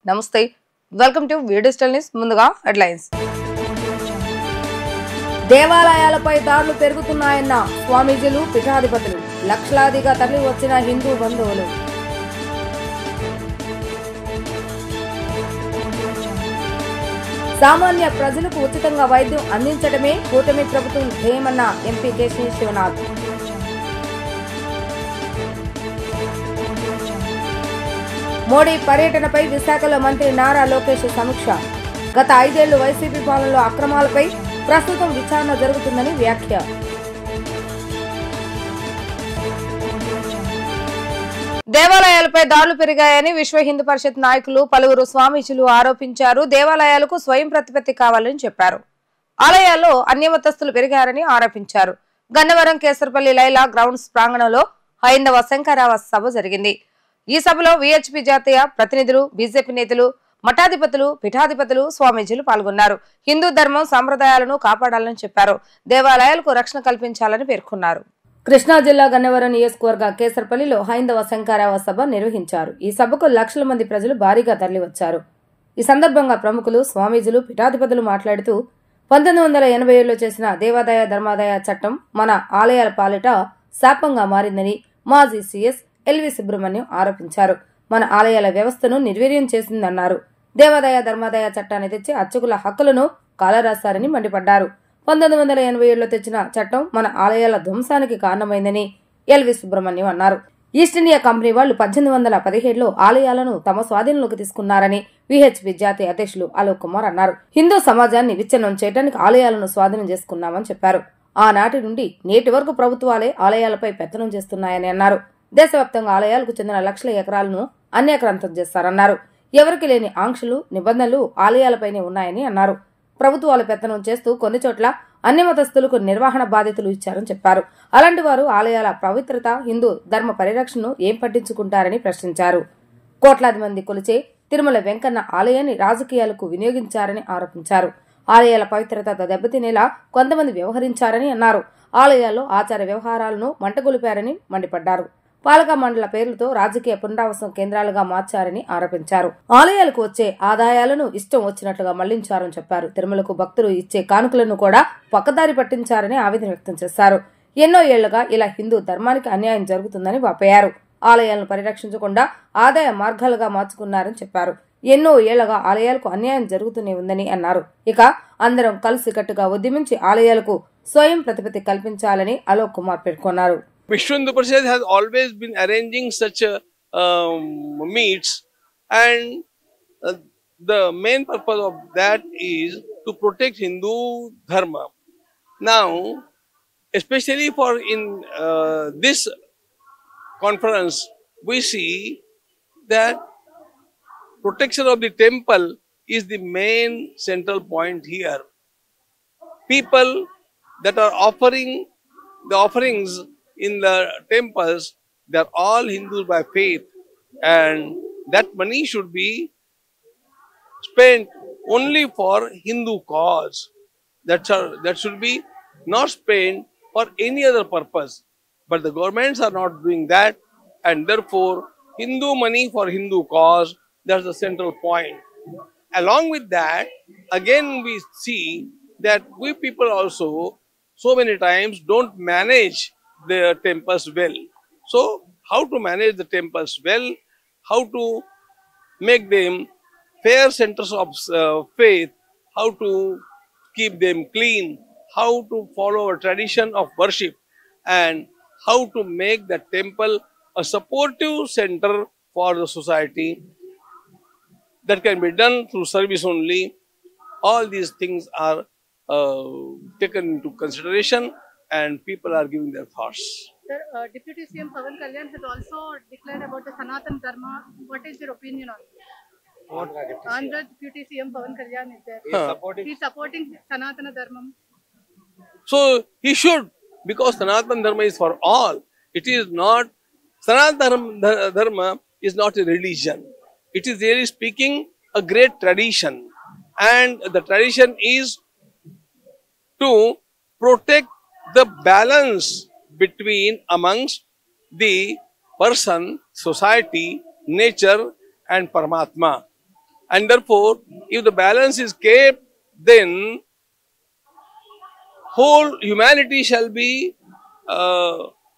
నమస్తే welcome to digital news ముందుగా headlines దేవాలయాలపై దాడులు పెరుగుతున్నాయన్న స్వామీజీలు పీఠాధిపతులు లక్షలాదిగా తరలి వచ్చిన హిందూ బంధువులు సామాన్య ప్రజలకు ఉచితంగా వైద్యం అందించడమే కూటమి ప్రభుత్వం ధ్యేయమన్న ఎంపీ కేశినేని శివనాథ్ మోడీ పర్యటనపై విశాఖలో మంత్రి నారా లోకేష్ సమీక్ష గత 5 ఏళ్లు వైసీపీ పాలనలో అక్రమాలపై ప్రస్తుతం విచారణ జరుగుతుందని వ్యాఖ్య దేవాలయాలపై దాడులు పెరిగాయని విశ్వ హిందూ పరిషత్ నాయకులు పలువురు స్వామీజీలు ఆరోపించారు. దేవాలయాలకు స్వయం ప్రతిపత్తి కావాలని చెప్పారు. ఆలయాల్లో అన్యమతస్తులు పెరిగారని ఆరోపించారు. గన్నవరం కేసరపల్లి లైలా గ్రౌండ్స్ ప్రాంగణంలో హైందవ శంకరావ సభ జరిగింది. ఈ సభలో విహెచ్పి జాతీయ ప్రతినిధులు, బీజేపీ నేతలు, మఠాధిపతులు, పీఠాధిపతులు, స్వామీజీలు పాల్గొన్నారు. హిందూ ధర్మం సంప్రదాయాలను కాపాడాలని చెప్పారు. దేవాలయాలకు రక్షణ కల్పించాలని పేర్కొన్నారు. కృష్ణా జిల్లా గన్నవరం నియోజకవర్గ కేసరపల్లిలో హైందవ శంకరావ సభ నిర్వహించారు. ఈ సభకు లక్షల మంది ప్రజలు భారీగా తరలివచ్చారు. ఈ సందర్భంగా ప్రముఖులు, స్వామీజీలు, పీఠాధిపతులు మాట్లాడుతూ 1987లో చేసిన దేవాదాయ ధర్మాదాయ చట్టం మన ఆలయాల పాలిట శాపంగా మారిందని మాజీ సీఎస్ ఎల్వి సుబ్రహ్మణ్యం ఆరోపించారు. మన ఆలయాల వ్యవస్థను నిర్వీర్యం చేసిందన్నారు. దేవాదాయ ధర్మాదాయ చట్టాన్ని తెచ్చి అర్చకుల హక్కులను కాలరాశారని మండిపడ్డారు. 1987లో తెచ్చిన చట్టం మన ఆలయాల ధ్వంసానికి కారణమైందని ఎల్వి సుబ్రహ్మణ్యం అన్నారు. ఈస్ట్ ఇండియా కంపెనీ వాళ్లు 1817లో ఆలయాలను తమ స్వాధీనంలోకి తీసుకున్నారని విహెచ్పి జాతీయ అధ్యక్షులు అలోక్ కుమార్ అన్నారు. హిందూ సమాజాన్ని విచ్ఛిన్నం చేయడానికి ఆలయాలను స్వాధీనం చేసుకున్నామని చెప్పారు. ఆనాటి నుండి నేటి వరకు ప్రభుత్వాలే ఆలయాలపై పెత్తనం చేస్తున్నాయని అన్నారు. దేశవ్యాప్తంగా ఆలయాలకు చెందిన లక్షల ఎకరాలను అన్యాక్రాంతం చేస్తారన్నారు. ఎవరికి లేని ఆంక్షలు, నిబంధనలు ఆలయాలపైనే ఉన్నాయని అన్నారు. ప్రభుత్వాలు పెత్తనం చేస్తూ కొన్ని చోట్ల అన్యమతస్తులకు నిర్వహణ బాధ్యతలు ఇచ్చారని చెప్పారు. అలాంటి వారు ఆలయాల పవిత్రత, హిందూ ధర్మ పరిరక్షణను ఏం పట్టించుకుంటారని ప్రశ్నించారు. కోట్లాది మంది కొలిచే తిరుమల వెంకన్న ఆలయాన్ని రాజకీయాలకు వినియోగించారని ఆరోపించారు. ఆలయాల పవిత్రత దెబ్బతినేలా కొంతమంది వ్యవహరించారని అన్నారు. ఆలయాల్లో ఆచార వ్యవహారాలను మంటగొలిపారని మండిపడ్డారు. పాలక మండల పేర్లతో రాజకీయ పునరావాసం కేంద్రాలుగా మార్చారని ఆరోపించారు. ఆలయాలకు వచ్చే ఆదాయాలను ఇష్టం వచ్చినట్లుగా మళ్లించారని చెప్పారు. తిరుమలకు భక్తులు ఇచ్చే కానుకలను కూడా పక్కదారి పట్టించారని ఆవేదన వ్యక్తం చేశారు. ఎన్నో ఏళ్లుగా ఇలా హిందూ ధర్మానికి అన్యాయం జరుగుతుందని వాపోయారు. ఆలయాలను పరిరక్షించకుండా ఆదాయ మార్గాలుగా మార్చుకున్నారని చెప్పారు. ఎన్నో ఏళ్లుగా ఆలయాలకు అన్యాయం జరుగుతూనే ఉందని అన్నారు. ఇక అందరం కలిసికట్టుగా ఉద్యమించి ఆలయాలకు స్వయం ప్రతిపత్తి కల్పించాలని అలోక్ కుమార్ పేర్కొన్నారు. Vishwa Hindu Parishad has always been arranging such meets, and the main purpose of that is to protect Hindu Dharma. Now, especially for in this conference, we see that protection of the temple is the main central point here. People that are offering the offerings in the temples, they are all Hindus by faith, and that money should be spent only for Hindu cause. That should be not spent for any other purpose. But the governments are not doing that, and therefore Hindu money for Hindu cause, that's the central point. Along with that, again we see that we people also so many times don't manage the temples well. So how to manage the temples well, how to make them fair centers of faith, how to keep them clean, how to follow a tradition of worship, and how to make the temple a supportive center for the society. That can be done through service only. All these things are taken into consideration, and people are giving their thoughts. Sir, Deputy CM Pawan Kalyan has also declared about the Sanatan Dharma. What is your opinion on this? Andhra Deputy CM Pawan Kalyan is there. He is supporting Sanatana Dharma. So he should, because Sanatana Dharma is for all. It is not, Sanatana Dharma is not a religion. It is really speaking a great tradition, and the tradition is to protect the balance between amongst the person, society, nature and Paramatma. and therefore if the balance is kept, then whole humanity shall be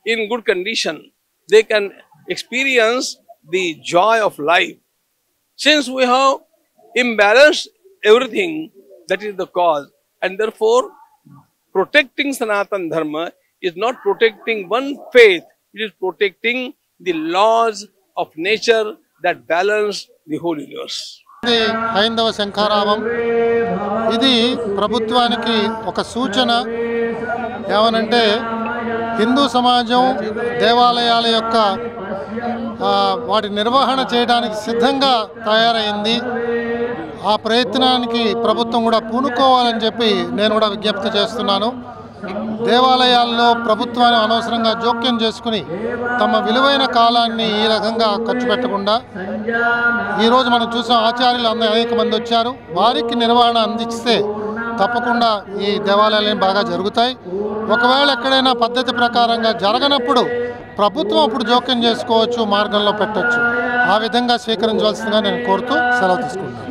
in good condition. They can experience the joy of life. Since we have imbalanced everything, that is the cause, and therefore protecting Sanatan Dharma is not protecting one faith, it is protecting the laws of nature that balance the whole universe. హైందవ శంఖారావం ఇది ప్రభుత్వానికి ఒక సూచన. ఏమనంటే హిందూ సమాజం దేవాలయాల యొక్క వాటి నిర్వహణ చేయడానికి సిద్ధంగా తయారైంది. ఆ ప్రయత్నానికి ప్రభుత్వం కూడా పూనుకోవాలని చెప్పి నేను కూడా విజ్ఞప్తి చేస్తున్నాను. దేవాలయాల్లో ప్రభుత్వాన్ని అనవసరంగా జోక్యం చేసుకుని తమ విలువైన కాలాన్ని ఈ రకంగా ఖర్చు పెట్టకుండా, ఈరోజు మనం చూసాం ఆచార్యులు అనేక మంది వచ్చారు, వారికి నిర్వహణ అందిస్తే తప్పకుండా ఈ దేవాలయాలు బాగా జరుగుతాయి. ఒకవేళ ఎక్కడైనా పద్ధతి ప్రకారంగా జరగనప్పుడు ప్రభుత్వం అప్పుడు జోక్యం చేసుకోవచ్చు, మార్గంలో పెట్టవచ్చు. ఆ విధంగా స్వీకరించవలసిందిగా నేను కోరుతూ సెలవు తీసుకుంటాను.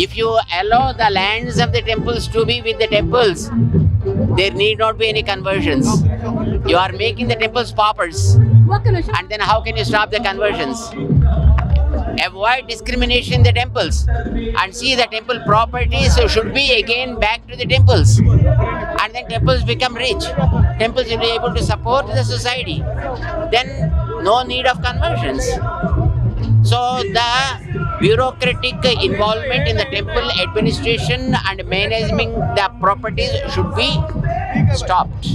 If you allow the lands of the temples to be with the temples, there need not be any conversions. You are making the temples paupers, and then how can you stop the conversions? Avoid discrimination in the temples and see the temple properties should be again back to the temples, and then temples become rich. Temples will be able to support the society. Then no need of conversions. So the bureaucratic involvement in the temple administration and managing the properties should be stopped.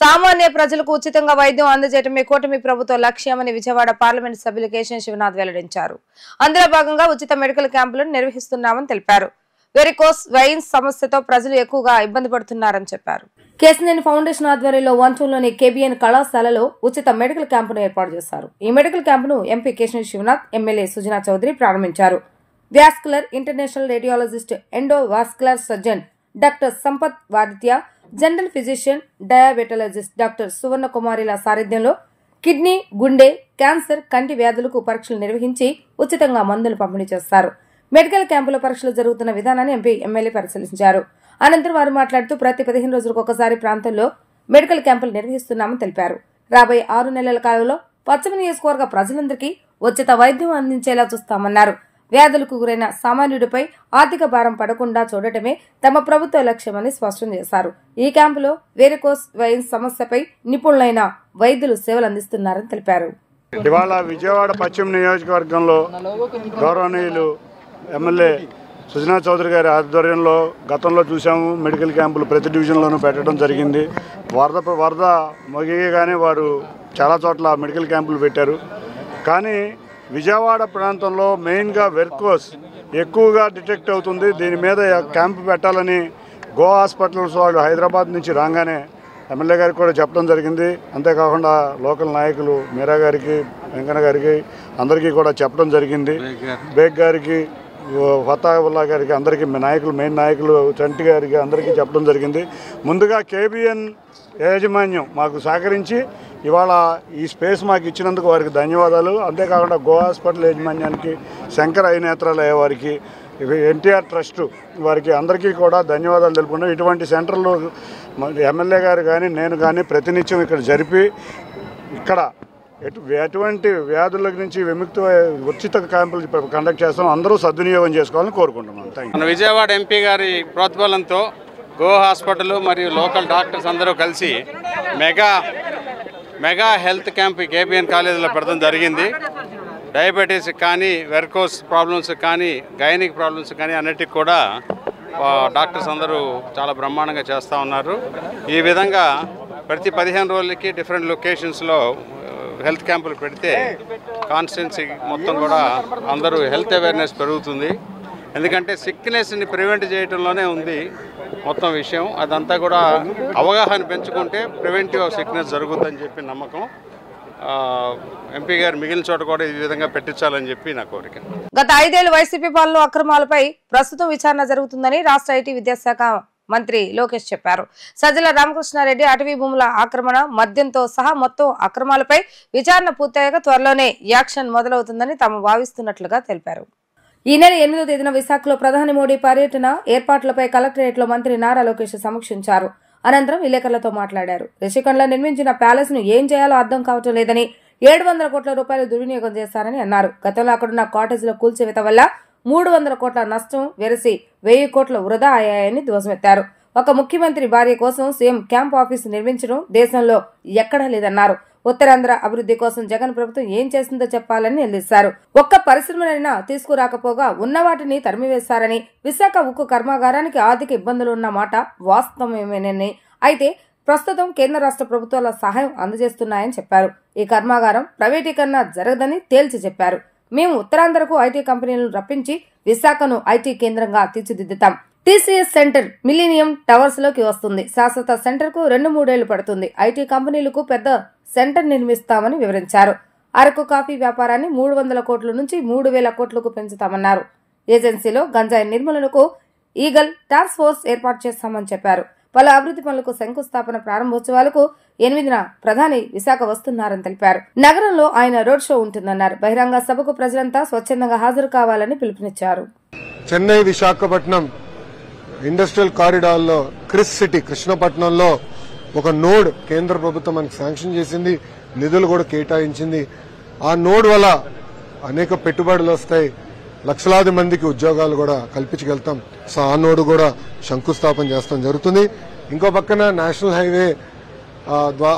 సామాన్య ప్రజలకు ఉచితంగా వైద్యం అందజేయటమే కూటమి ప్రభుత్వ లక్ష్యమని Vijayawada parliament సభ్యులు కేశవ శివనాథ్ వెల్లడించారు. అందులో భాగంగా ఉచిత మెడికల్ క్యాంపులను నిర్వహిస్తున్నామని తెలిపారు. వెరికోస్ వెయిన్స్ సమస్యతో ప్రజలు ఎక్కువగా ఇబ్బంది పడుతున్నారని చెప్పారు. కేశినేని ఫౌండేషన్ ఆధ్వర్యంలో వంటూరులోని కేబిఎన్ కళాశాలలో ఉచిత మెడికల్ క్యాంపును ఏర్పాటు చేశారు. ఈ మెడికల్ క్యాంపును ఎంపీ కేశవ శివనాథ్, ఎమ్మెల్యే సుజనా చౌదరి ప్రారంభించారు. Vascular international radiologist, endovascular surgeon doctor Sampath Vaditya, general physician, diabetologist doctor Suvarna కుమారిల సారథ్యంలో కిడ్నీ, గుండె, క్యాన్సర్, కంటి వ్యాధులకు పరీక్షలు నిర్వహించి ఉచితంగా మందులు పంపిణీ చేస్తారు. మెడికల్ క్యాంపులో పరీక్షలు జరుగుతున్న విధానాన్ని ఎంపీ, ఎమ్మెల్యే పరిశీలించారు. అనంతరం వారు మాట్లాడుతూ ప్రతి 15 రోజులకు ఒకసారి ప్రాంతంలో మెడికల్ క్యాంపులు నిర్వహిస్తున్నామని తెలిపారు. రాబోయే 6 నెలల కాలంలో పశ్చిమ నియోజకవర్గ ప్రజలందరికీ ఉచిత వైద్యం అందించేలా చూస్తామన్నారు. వ్యాధులకు గురైన సామాన్యుడిపై ఆర్థిక భారం పడకుండా చూడటమే తమ ప్రభుత్వ లక్ష్యమని స్పష్టం చేశారు. ఈ క్యాంపులో వెరికోస్ వెయిన్స్ సమస్యపై నిపుణులైన వైద్యులు సేవలు అందిస్తున్నారని తెలిపారు. ఇవాళ విజయవాడ పశ్చిమ నియోజకవర్గంలో గౌరవనీయులు ఎమ్మెల్యే సుజనా చౌదరి గారి ఆధ్వర్యంలో గతంలో చూసాము మెడికల్ క్యాంపులు ప్రతి డివిజన్లోనూ పెట్టడం జరిగింది. వరద మొగియగానే వారు చాలా చోట్ల మెడికల్ క్యాంపులు పెట్టారు. కానీ విజయవాడ ప్రాంతంలో మెయిన్గా వెర్కోస్ ఎక్కువగా డిటెక్ట్ అవుతుంది. దీని మీద క్యాంపు పెట్టాలని గో హాస్పిటల్స్ వాళ్ళు హైదరాబాద్ నుంచి రాగానే ఎమ్మెల్యే గారికి కూడా చెప్పడం జరిగింది. అంతేకాకుండా లోకల్ నాయకులు మీరా గారికి, వెంకన్న గారికి అందరికీ కూడా చెప్పడం జరిగింది. బేగ్ గారికి, ఫతావుల్లా గారికి, అందరికీ మెయిన్ నాయకులు చంటి గారికి అందరికీ చెప్పడం జరిగింది. ముందుగా కేబిఎన్ యాజమాన్యం మాకు సహకరించి ఇవాళ ఈ స్పేస్ మాకు ఇచ్చినందుకు వారికి ధన్యవాదాలు. అంతేకాకుండా గో హాస్పిటల్ యాజమాన్యానికి, శంకర్ ఐ నేత్రాలయ వారికి, ఎన్టీఆర్ ట్రస్ట్ వారికి అందరికీ కూడా ధన్యవాదాలు తెలుపుకుంటాం. ఇటువంటి సెంటర్లు ఎమ్మెల్యే గారు కానీ నేను కానీ ప్రతినిత్యం ఇక్కడ జరిపి ఇక్కడ ఎటువంటి వ్యాధుల నుంచి విముక్తి ఉచిత క్యాంపులు కండక్ట్ చేస్తాం. అందరూ సద్వినియోగం చేసుకోవాలని కోరుకుంటున్నాం. మన విజయవాడ ఎంపీ గారి ప్రోత్బలంతో గో హాస్పిటల్ మరియు లోకల్ డాక్టర్స్ అందరూ కలిసి మెగా హెల్త్ క్యాంప్ కేబిఎన్ కాలేజీలో పెడతాం జరిగింది. డయాబెటీస్ కానీ, వెర్కోస్ ప్రాబ్లమ్స్ కానీ, గైనిక్ ప్రాబ్లమ్స్ కానీ అన్నిటికి కూడా డాక్టర్స్ అందరూ చాలా బ్రహ్మాండంగా చేస్తూ ఉన్నారు. ఈ విధంగా ప్రతి 15 రోజులకి డిఫరెంట్ లొకేషన్స్లో హెల్త్ క్యాంపులు పెడితే కాన్స్టిట్యున్సీ మొత్తం కూడా అందరూ హెల్త్ అవేర్నెస్ పెరుగుతుంది. ఎందుకంటే సిక్నెస్ని ప్రివెంట్ చేయడంలోనే ఉంది మొత్తం విషయం. అదంతా కూడా అవగాహన పెంచుకుంటే ప్రివెంటివ్ ఆఫ్ సిక్నెస్ జరుగుతుందని చెప్పి నమ్మకం. ఎంపీ గారు మిగిలిన చోట కూడా ఈ విధంగా పెట్టించాలని చెప్పి నా కోరిక. గత 5 ఏళ్ల వైసీపీ పాలన అక్రమాలపై ప్రస్తుతం విచారణ జరుగుతుందని రాష్ట్ర ఐటీ విద్యాశాఖ మంత్రి లోకేష్ చెప్పారు. సజ్జల రామకృష్ణారెడ్డి అటవీ భూముల ఆక్రమణ, మద్యంతో సహా మొత్తం అక్రమాలపై విచారణ పూర్తయ్యాక త్వరలోనే యాక్షన్ మొదలవుతుందని తాము భావిస్తున్నట్లుగా తెలిపారు. ఈ నెల 8వ తేదీన విశాఖలో ప్రధాని మోడీ పర్యటన ఏర్పాట్లపై కలెక్టరేట్లో మంత్రి నారా లోకేష్ సమీక్షించారు. అనంతరం విలేకరులతో మాట్లాడారు. రిషికొండలో నిర్మించిన ప్యాలెస్ ను ఏం చేయాలో అర్థం కావటం లేదని, 700 కోట్ల రూపాయలు దుర్వినియోగం చేశారని అన్నారు. గతంలో అక్కడున్న కాటేజీల కూల్చివేత వల్ల 300 కోట్ల నష్టం వెరసి 1000 కోట్ల వృధా అయ్యాయని ధ్వజమెత్తారు. ఒక ముఖ్యమంత్రి భార్య కోసం సీఎం క్యాంప్ ఆఫీస్ నిర్మించడం దేశంలో ఎక్కడా లేదన్నారు. ఉత్తరాంధ్ర అభివృద్ధి కోసం జగన్ ప్రభుత్వం ఏం చేసిందో చెప్పాలని నిలదీశారు. ఒక్క పరిశ్రమనైనా తీసుకురాకపోగా ఉన్న వాటిని తరిమివేశారని, విశాఖ ఉక్కు కర్మాగారానికి ఆర్థిక ఇబ్బందులు ఉన్న మాట వాస్తవమేనని, అయితే ప్రస్తుతం కేంద్ర రాష్ట్ర ప్రభుత్వాల సహాయం అందజేస్తున్నాయని చెప్పారు. ఈ కర్మాగారం ప్రైవేటీకరణ జరగదని తేల్చి చెప్పారు. మేము ఉత్తరాంధ్రకు ఐటీ కంపెనీలను రప్పించి విశాఖను ఐటీ కేంద్రంగా తీర్చిదిద్దుతాం. టీసీఎస్ సెంటర్ మిలీనియం టవర్స్ లోకి వస్తుంది. శాశ్వత సెంటర్ కు 2-3 ఏళ్లు పడుతుంది. ఐటీ కంపెనీలకు పెద్ద సెంటర్ నిర్మిస్తామని వివరించారు. అరకు కాఫీ వ్యాపారాన్ని 300 కోట్ల నుంచి 3000 కోట్లకు పెంచుతామన్నారు. ఏజెన్సీలో గంజాయి నిర్మూలనకు ఈగల్ టాస్క్ ఫోర్స్ ఏర్పాటు చేస్తామని చెప్పారు. పలు అభివృద్ధి పనులకు శంకుస్థాపన ప్రారంభోత్సవాలకు 8న ప్రధాని విశాఖ వస్తున్నారని తెలిపారు. నగరంలో ఆయన రోడ్ షో ఉంటుందన్నారు. బహిరంగ సభకు ప్రజలంతా స్వచ్ఛందంగా హాజరు కావాలని పిలుపునిచ్చారు. చెన్నై విశాఖపట్నం ఇండస్ట్రియల్ కారిడార్ లో క్రిస్ సిటీ కృష్ణపట్నంలో ఒక నోడ్ కేంద్ర ప్రభుత్వం మనకి శాంక్షన్ చేసింది, నిధులు కూడా కేటాయించింది. ఆ నోడ్ వల్ల అనేక పెట్టుబడులు వస్తాయి, లక్షలాది మందికి ఉద్యోగాలు కూడా కల్పించగలుగుతాం. సో ఆ నోడ్ కూడా శంకుస్థాపన చేస్తాం జరుగుతుంది. ఇంకో పక్కన నేషనల్ హైవే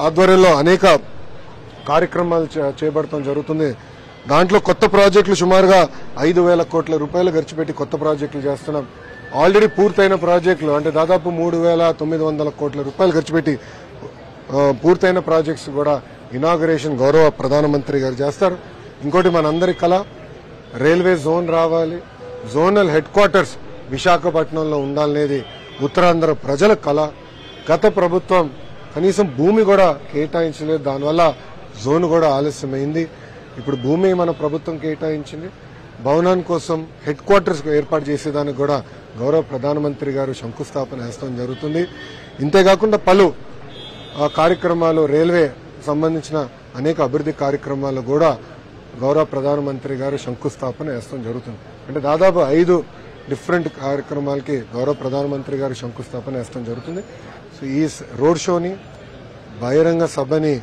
ఆధ్వర్యంలో అనేక కార్యక్రమాలు చేపడతాం జరుగుతుంది. దాంట్లో కొత్త ప్రాజెక్టులు సుమారుగా 5,000 కోట్ల రూపాయలు ఖర్చు పెట్టి కొత్త ప్రాజెక్టులు చేస్తున్నాం. ఆల్రెడీ పూర్తయిన ప్రాజెక్టులు అంటే దాదాపు 3,900 కోట్ల రూపాయలు ఖర్చు పెట్టి పూర్తయిన ప్రాజెక్ట్స్ కూడా ఇనాగరేషన్ గౌరవ ప్రధానమంత్రి గారు చేస్తారు. ఇంకోటి మనందరి కళ రైల్వే జోన్ రావాలి, జోనల్ హెడ్ క్వార్టర్స్ విశాఖపట్నంలో ఉండాలనేది ఉత్తరాంధ్ర ప్రజల కళ. గత ప్రభుత్వం కనీసం భూమి కూడా కేటాయించలేదు, దానివల్ల జోన్ కూడా ఆలస్యమైంది. ఇప్పుడు భూమి మన ప్రభుత్వం కేటాయించింది. భవనాన్ని కోసం హెడ్ క్వార్టర్స్ ఏర్పాటు చేసేదానికి కూడా గౌరవ ప్రధానమంత్రి గారు శంకుస్థాపన చేస్తాం జరుగుతుంది. ఇంతేకాకుండా పలు కార్యక్రమాలు రైల్వే సంబంధించిన అనేక అభివృద్ధి కార్యక్రమాలు కూడా గౌరవ ప్రధానమంత్రి గారు శంకుస్థాపన చేస్తాం జరుగుతుంది. అంటే దాదాపు 5 డిఫరెంట్ కార్యక్రమాలకి గౌరవ ప్రధానమంత్రి గారు శంకుస్థాపన చేస్తాం జరుగుతుంది. సో ఈ రోడ్ షోని బహిరంగ సభని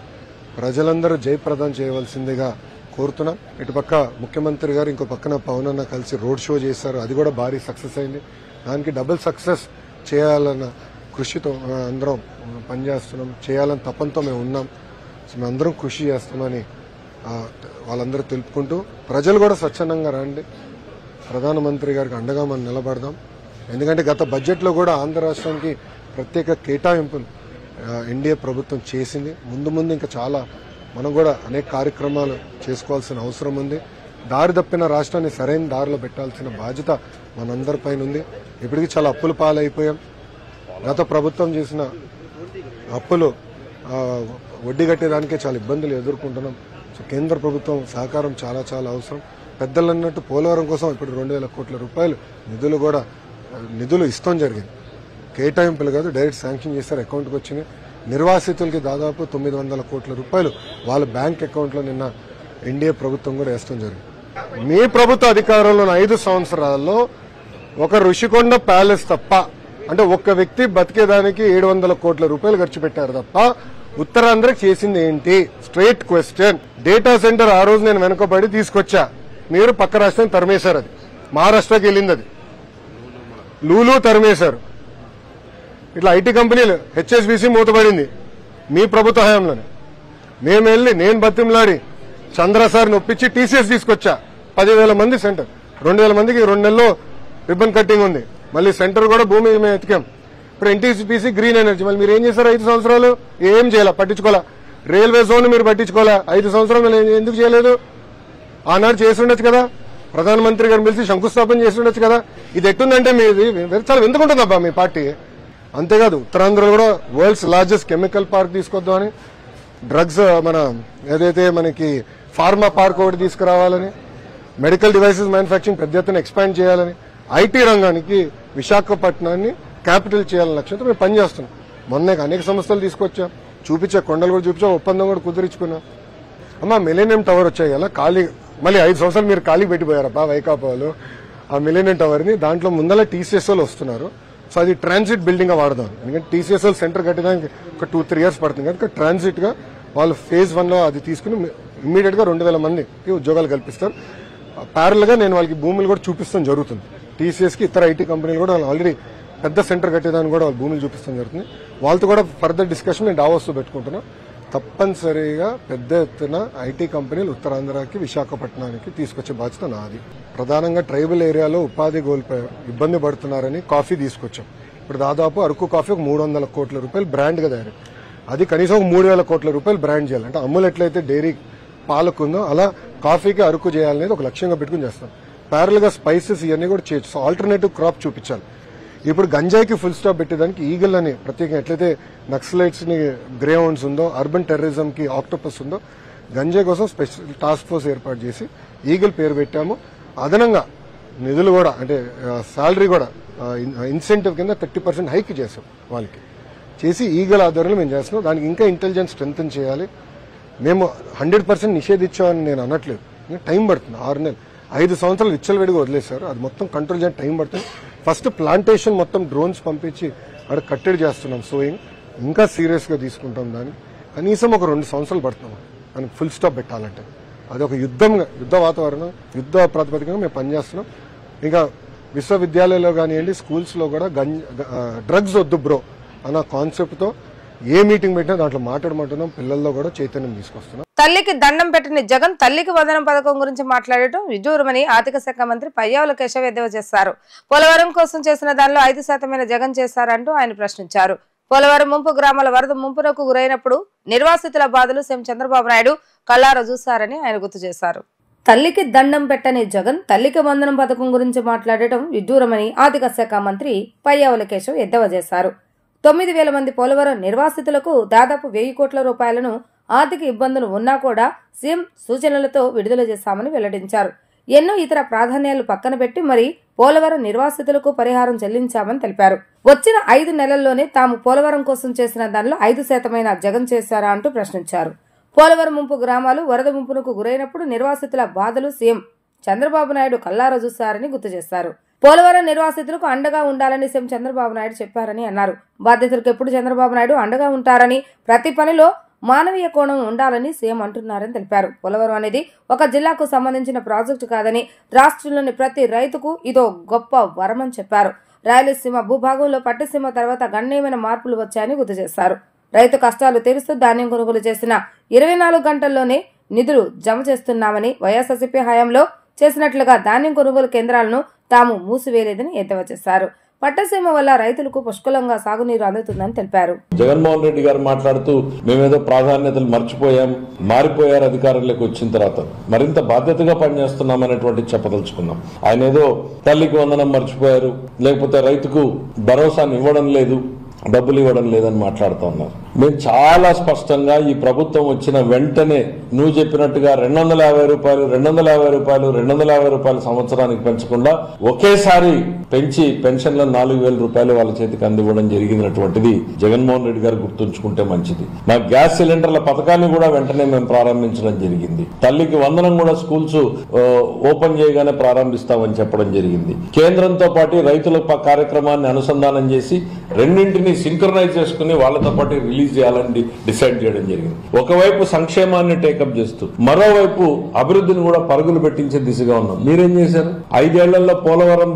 ప్రజలందరూ జయప్రదం చేయవలసిందిగా కోరుతున్నాం. ఇటుపక్క ముఖ్యమంత్రి గారు ఇంకో పక్కన పవన్ అన్న కలిసి రోడ్ షో చేశారు, అది కూడా భారీ సక్సెస్ అయింది. దానికి డబుల్ సక్సెస్ చేయాలన్న కృషితో అందరం పనిచేస్తున్నాం, చేయాలని తపంతో మేము ఉన్నాం. సో మేమందరం కృషి చేస్తామని వాళ్ళందరూ తెలుపుకుంటూ ప్రజలు కూడా స్వచ్ఛందంగా రండి, ప్రధానమంత్రి గారికి అండగా మనం నిలబడదాం. ఎందుకంటే గత బడ్జెట్లో కూడా ఆంధ్ర రాష్ట్రానికి ప్రత్యేక కేటాయింపులు ఎన్డీఏ ప్రభుత్వం చేసింది. ముందు ఇంకా చాలా మనం కూడా అనేక కార్యక్రమాలు చేసుకోవాల్సిన అవసరం ఉంది. దారి తప్పిన రాష్ట్రాన్ని సరైన దారిలో పెట్టాల్సిన బాధ్యత మనందరిపైన ఉంది. ఇప్పటికీ చాలా అప్పుల పాలైపోయాం. గత ప్రభుత్వం చేసిన అప్పులు వడ్డీ కట్టేదానికే చాలా ఇబ్బందులు ఎదుర్కొంటున్నాం. సో కేంద్ర ప్రభుత్వం సహకారం చాలా చాలా అవసరం. పెద్దలు అన్నట్టు పోలవరం కోసం ఇప్పుడు 2,000 కోట్ల రూపాయలు నిధులు ఇస్తాం జరిగింది. కేటాయింపులు కాదు, డైరెక్ట్ శాంక్షన్ చేశారు, అకౌంట్కి వచ్చినాయి. నిర్వాసితులకి దాదాపు 900 కోట్ల రూపాయలు వాళ్ళ బ్యాంక్ అకౌంట్లో నిన్న ఎన్డీఏ ప్రభుత్వం కూడా వేస్తాం జరిగింది. మీ ప్రభుత్వ అధికారంలో 5 సంవత్సరాల్లో ఒక ఋషికొండ ప్యాలెస్ తప్ప, అంటే ఒక్క వ్యక్తి బతికేదానికి 700 కోట్ల రూపాయలు ఖర్చు పెట్టారు తప్ప ఉత్తరాంధ్రకి చేసింది ఏంటి? Straight question. డేటా సెంటర్ ఆ రోజు నేను వెనుకబడి తీసుకొచ్చా, మీరు పక్క రాష్ట్రాన్ని తరిమేశారు. అది మహారాష్ట్రకి వెళ్ళింది, అది లూలు తరిమేశారు. ఇట్లా ఐటీ కంపెనీలు హెచ్ఎస్బీసీ మూతపడింది మీ ప్రభుత్వ హయాంలోనే. మేము వెళ్ళి నేను బతిమలాడి చంద్రసారిని ఒప్పించి టీసీఎస్ తీసుకొచ్చా. 10,000 మంది సెంటర్, 2,000 మందికి 2 నెలల్లో రిబ్బన్ కట్టింగ్ ఉంది. మళ్ళీ సెంటర్ కూడా భూమి మేము ఎతికాం. ఇప్పుడు ఎన్టీపీసీ గ్రీన్ ఎనర్జీ మళ్ళీ మీరు ఏం చేశారు? 5 సంవత్సరాలు ఏం చేయాల, పట్టించుకోవాలా. రైల్వే జోన్ మీరు పట్టించుకోవాలా, 5 సంవత్సరాలు ఎందుకు చేయలేదు? ఆనాడు చేసి ఉండొచ్చు కదా, ప్రధానమంత్రి గారు పిలిచి శంకుస్థాపన చేసి ఉండొచ్చు కదా. ఇది ఎట్టుందంటే మీది చాలా ఎందుకుంటుందబ్బా మీ పార్టీ. అంతేకాదు ఉత్తరాంధ్రలో కూడా వరల్డ్స్ లార్జెస్ట్ కెమికల్ పార్క్ తీసుకొద్దామని, డ్రగ్స్ మన ఏదైతే మనకి ఫార్మా పార్క్ ఒకటి తీసుకురావాలని, మెడికల్ డివైసెస్ మ్యానుఫ్యాక్చరింగ్ పెద్ద ఎత్తున ఎక్స్పాండ్ చేయాలని, ఐటీ రంగానికి విశాఖపట్నాన్ని క్యాపిటల్ చేయాలని లక్ష్యంతో మేము పనిచేస్తున్నాం. మొన్నే అనేక సంస్థలు తీసుకొచ్చాం, చూపించా, కొండలు కూడా చూపించాం, ఒప్పందం కూడా కుదిరించుకున్నాం. అమ్మా మిలేనియం టవర్ వచ్చాయి కదా ఖాళీ, మళ్ళీ 5 సంవత్సరాలు మీరు ఖాళీ పెట్టిపోయారబ్బా వైకాపా వాళ్ళు. ఆ మిలేనియం టవర్ ని. దాంట్లో ముందర టీసీఎస్ వాళ్ళు వస్తున్నారు. సో అది ట్రాన్సిట్ బిల్డింగ్ గా వాడదాం, ఎందుకంటే టీసీఎస్ వాళ్ళు సెంటర్ కట్టడానికి ఒక 2-3 years పడుతుంది కనుక ట్రాన్సిట్ గా వాళ్ళు phase 1 లో అది తీసుకుని ఇమ్మీడియట్ గా 2000 మందికి ఉద్యోగాలు కల్పిస్తారు. ప్యారల్ గా నేను వాళ్ళకి భూములు కూడా చూపిస్తాం జరుగుతుంది. టీసీఎస్ కి ఇతర ఐటీ కంపెనీలు కూడా వాళ్ళు ఆల్రెడీ పెద్ద సెంటర్ కట్టేదాన్ని కూడా వాళ్ళు భూములు చూపిస్తాం జరుగుతుంది. వాళ్ళతో కూడా ఫర్దర్ డిస్కషన్ నేను డావోస్ లో పెట్టుకుంటున్నాం. తప్పనిసరిగా పెద్ద ఎత్తున ఐటీ కంపెనీలు ఉత్తరాంధ్రకి విశాఖపట్నానికి తీసుకొచ్చే బాధ్యత నాది. ప్రధానంగా ట్రైబల్ ఏరియాలో ఉపాధి కోల్పోయారు, ఇబ్బంది పడుతున్నారని కాఫీ తీసుకొచ్చాం. ఇప్పుడు దాదాపు అరకు కాఫీ ఒక 300 కోట్ల రూపాయలు బ్రాండ్ గా తయారు. అది కనీసం ఒక 3000 కోట్ల రూపాయలు బ్రాండ్ చేయాలి. అంటే అమ్ములు ఎట్లయితే డైరీ పాలకుందో అలా కాఫీకి అరకు చేయాలనేది ఒక లక్ష్యంగా పెట్టుకుని చేస్తాం. ప్యారల్ గా స్పైసెస్ ఇవన్నీ కూడా చేయొచ్చు. సో ఆల్టర్నేటివ్ క్రాప్ చూపించాలి. ఇప్పుడు గంజాయికి ఫుల్ స్టాప్ పెట్టేదానికి ఈగల్ అని ప్రత్యేకంగా ఎట్లయితే నక్సలైట్స్ ని గ్రే హౌండ్స్ ఉందో, అర్బన్ టెర్రరిజం కి ఆక్టోపస్ ఉందో, గంజాయి కోసం స్పెషల్ టాస్క్ ఫోర్స్ ఏర్పాటు చేసి ఈగల్ పేరు పెట్టాము. అదనంగా నిధులు కూడా అంటే శాలరీ కూడా ఇన్సెంటివ్ కింద 30% హైక్ చేసాం వాళ్ళకి చేసి ఈగల్ ఆధ్వర్యంలో మేము చేస్తున్నాం. దానికి ఇంకా ఇంటెలిజెన్స్ స్ట్రెంగ్తన్ చేయాలి. మేము 100% నిషేధించామని నేను అనట్లేదు, టైం పడుతుంది. 6 నెలలు 5 సంవత్సరాలు విచ్చలవిడిగా వదిలేశారు. అది మొత్తం కంట్రోల్ చేయడానికి టైం పడుతుంది. ఫస్ట్ ప్లాంటేషన్ మొత్తం డ్రోన్స్ పంపించి అక్కడ కట్టడి చేస్తున్నాం సోయింగ్. ఇంకా సీరియస్ గా తీసుకుంటాం దాన్ని. కనీసం ఒక 2 సంవత్సరాలు పడుతున్నాం దానికి ఫుల్ స్టాప్ పెట్టాలంటే. అది ఒక యుద్ధ వాతావరణం, యుద్ధ ప్రాతిపదికగా మేము పనిచేస్తున్నాం. ఇంకా విశ్వవిద్యాలయాల్లో కానివ్వండి, స్కూల్స్ లో కూడా డ్రగ్స్ వద్దు బ్రో అన్న కాన్సెప్ట్ తో ఏ మీటింగ్ పెట్టినా దాంట్లో మాట్లాడమంటున్నాం. పిల్లల్లో కూడా చైతన్యం తీసుకొస్తున్నాం. తల్లికి దండం పెట్టిన జగన్ తల్లికి వందనం పథకం గురించి మాట్లాడటం విడ్డూరమని ఆర్థిక శాఖ మంత్రి పయ్యావుల కేశవ్ ఎద్దేవా చేశారు. పోలవరం కోసం చేసిన దానిలో 5% జగన్ చేశారంటూ ఆయన ప్రశ్నించారు. పోలవరం ముంపు గ్రామాల వరద ముంపునకు గురైనప్పుడు నిర్వాసితుల బాధలు సీఎం చంద్రబాబు నాయుడు కళ్ళారా చూశారని ఆయన గుర్తు చేశారు. తల్లికి దండం పెట్టని జగన్ తల్లికి వందనం పథకం గురించి మాట్లాడటం విడ్డూరమని ఆర్థిక శాఖ మంత్రి పయ్యావుల కేశవ్ ఎద్దేవా చేశారు. 9,000 మంది పోలవరం నిర్వాసితులకు దాదాపు 1,000 కోట్ల రూపాయలను ఆర్థిక ఇబ్బందులు ఉన్నా కూడా సీఎం సూచనలతో విడుదల చేశామని వెల్లడించారు. ఎన్నో ఇతర ప్రాధాన్యాలు పక్కన పెట్టి మరి పోలవరం నిర్వాసితులకు పరిహారం చెల్లించామని తెలిపారు. వచ్చిన 5 నెలల్లోనే తాము పోలవరం కోసం చేసిన దానిలో 5% జగన్ చేశారా అంటూ ప్రశ్నించారు. పోలవరం ముంపు గ్రామాలు వరద ముంపునకు గురైనప్పుడు నిర్వాసితుల బాధలు సీఎం చంద్రబాబు నాయుడు కళ్ళారా చూశారని గుర్తు చేశారు. పోలవరం నిర్వాసితులకు అండగా ఉండాలని సీఎం చంద్రబాబు నాయుడు చెప్పారని అన్నారు. బాధితులకు ఎప్పుడు చంద్రబాబు నాయుడు అండగా ఉంటారని, ప్రతి పనిలో మానవీయ కోణం ఉండాలని సీఎం అంటున్నారని తెలిపారు. పోలవరం అనేది ఒక జిల్లాకు సంబంధించిన ప్రాజెక్టు కాదని, రాష్ట్రంలోని ప్రతి రైతుకు ఇదో గొప్ప వరమని చెప్పారు. రాయలసీమ భూభాగంలో పట్టుసీమ తర్వాత గణనీయమైన మార్పులు వచ్చాయని గుర్తు చేశారు. రైతు కష్టాలు తీరుస్తూ ధాన్యం కొనుగోలు చేసిన 24 గంటల్లోనే నిధులు జమ చేస్తున్నామని, వైఎస్ఆర్సీపీ హయాంలో చేసినట్లుగా ధాన్యం కొనుగోలు కేంద్రాలను తాము మూసివేయలేదని ఎద్దేవా చేశారు. పట్టసీమ వల్ల రైతులకు పుష్కలంగా సాగునీరు అందుతుందని తెలిపారు. జగన్మోహన్ రెడ్డి గారు మాట్లాడుతూ మేమేదో ప్రాధాన్యతలు మర్చిపోయాం, మారిపోయారు అధికారంలోకి వచ్చిన తర్వాత, మరింత బాధ్యతగా పనిచేస్తున్నామనేటువంటి చెప్పదలుచుకున్నాం. ఆయన ఏదో తల్లికి వందనం మర్చిపోయారు, లేకపోతే రైతుకు భరోసాని ఇవ్వడం లేదు, డబ్బులు ఇవ్వడం లేదని మాట్లాడుతూ ఉన్నారు. మేము చాలా స్పష్టంగా ఈ ప్రభుత్వం వచ్చిన వెంటనే నువ్వు చెప్పినట్టుగా 250 రూపాయలు 250 రూపాయలు 250 రూపాయలు సంవత్సరానికి పెంచకుండా ఒకేసారి పెంచి పెన్షన్ల 4,000 రూపాయలు వాళ్ళ చేతికి అందివ్వడం జరిగినటువంటిది జగన్మోహన్ రెడ్డి గారు గుర్తుంచుకుంటే మంచిది. మా గ్యాస్ సిలిండర్ల పథకాన్ని కూడా వెంటనే మేము ప్రారంభించడం జరిగింది. తల్లికి వందనం కూడా స్కూల్స్ ఓపెన్ చేయగానే ప్రారంభిస్తామని చెప్పడం జరిగింది. కేంద్రంతో పాటు రైతుల కార్యక్రమాన్ని అనుసంధానం చేసి రెండింటినీ సింక్రనైజ్ చేసుకుని వాళ్ళతో పాటు రిలీజ్ చేయాలని డిసైడ్ చేయడం జరిగింది. ఒకవైపు సంక్షేమాన్ని టేకప్ చేస్తూ మరోవైపు అభివృద్ధిని కూడా పరుగులు పెట్టించే దిశగా ఉన్నాం. మీరేం చేశారు? 5 ఏళ్లలో పోలవరం